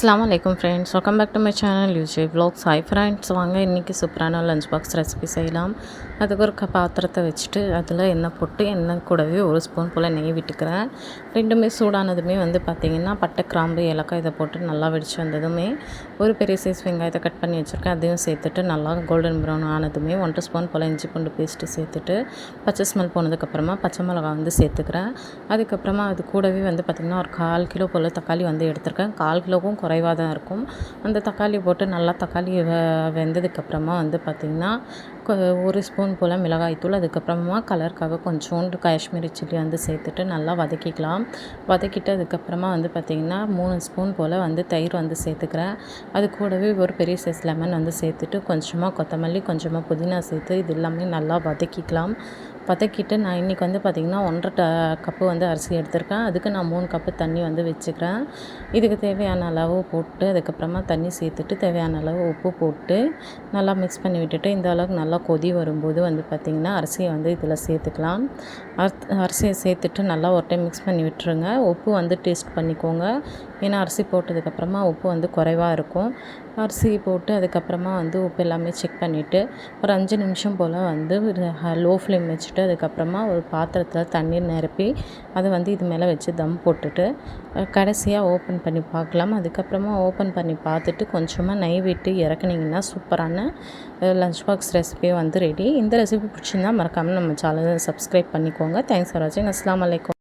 அஸ்ஸலாமு அலைக்கும் friends, welcome back to my channel UJ vlogs. Hi friends, வாங்க இன்றைக்கி சூப்பரான லஞ்ச் பாக்ஸ் ரெசிபி செய்யலாம். அதுக்கு ஒரு பாத்திரத்தை வச்சுட்டு அதில் எண்ணெய் போட்டு எண்ணெய் கூடவே ஒரு ஸ்பூன் போல் நெய் விட்டுக்கிறேன். ரெண்டுமே சூடானதுமே பார்த்திங்கன்னா பட்டை, கிராம்பு, ஏலக்காய் இதை போட்டு நல்லா வெடிச்சு வந்ததுமே ஒரு பெரிய சைஸ் வெங்காயத்தை கட் பண்ணி வச்சுருக்கேன். அதையும் சேர்த்துட்டு நல்லா கோல்டன் ப்ரௌன் ஆனதுமே 1 ஸ்பூன் போல் இஞ்சி பூண்டு பேஸ்ட்டு சேர்த்துட்டு பச்சை ஸ்மெல் போனதுக்கப்புறமா பச்சை மிளகாய் சேர்த்துக்கிறேன். அதுக்கப்புறமா அது கூடவே பார்த்திங்கன்னா ஒரு 1/4 கிலோ போல் தக்காளி எடுத்திருக்கேன். 1/4 கிலோவும் குறைவாக தான் இருக்கும். அந்த தக்காளி போட்டு நல்லா தக்காளி வெந்ததுக்கப்புறமா பார்த்திங்கன்னா ஒரு ஸ்பூன் போல் மிளகாய்த்தூள், அதுக்கப்புறமா கலருக்காக கொஞ்சோண்டு காஷ்மீரி சில்லி சேர்த்துட்டு நல்லா வதக்கிக்கலாம். வதக்கிட்டு அதுக்கப்புறமா பார்த்திங்கன்னா 3 ஸ்பூன் போல் தயிர் சேர்த்துக்கிறேன். அது கூடவே ஒரு பெரிய சைஸ் லெமன் சேர்த்துட்டு கொஞ்சமாக கொத்தமல்லி, கொஞ்சமாக புதினா சேர்த்து இது எல்லாமே நல்லா வதக்கிக்கலாம். வதக்கிட்டு நான் இன்றைக்கி பார்த்திங்கன்னா 1.5 கப்பு அரிசி எடுத்திருக்கேன். அதுக்கு நான் 3 கப்பு தண்ணி வச்சுக்கிறேன். இதுக்கு தேவையான அளவு போட்டு அதுக்கப்புறமா தண்ணி சேர்த்துட்டு தேவையான அளவு உப்பு போட்டு நல்லா மிக்ஸ் பண்ணி விட்டுட்டு இந்த அளவுக்கு நல்லா கொதி வரும்போது பார்த்திங்கன்னா அரிசியை இதில் சேர்த்துக்கலாம். அரிசியை சேர்த்துட்டு நல்லா ஒரு டைம் மிக்ஸ் பண்ணி விட்டுருங்க. உப்பு டேஸ்ட் பண்ணிக்கோங்க. ஏன்னா அரிசி போட்டதுக்கப்புறமா உப்பு குறைவாக இருக்கும். அரிசி போட்டு அதுக்கப்புறமா உப்பு எல்லாமே செக் பண்ணிவிட்டு ஒரு 5 நிமிஷம் போல் லோ ஃப்ளேம் வச்சுட்டு அதுக்கப்புறமா ஒரு பாத்திரத்தில் தண்ணீர் நிரப்பி அதை இது மேலே வச்சு தம் போட்டுட்டு கடைசியாக ஓப்பன் பண்ணி பார்க்கலாம். அதுக்கப்புறமா ஓப்பன் பண்ணி பார்த்துட்டு கொஞ்சமாக நெய் விட்டு இறக்குனிங்கன்னா சூப்பரான லஞ்ச் பாக்ஸ் ரெசிபி ரெடி. இந்த ரெசிபி பிடிச்சிருந்தால் மறக்காமல் நம்ம சேனலை சப்ஸ்கிரைப் பண்ணிக்கோங்க. தேங்க்ஸ் ஃபார் வாட்சிங். அஸ்ஸலாமு அலைக்கும்.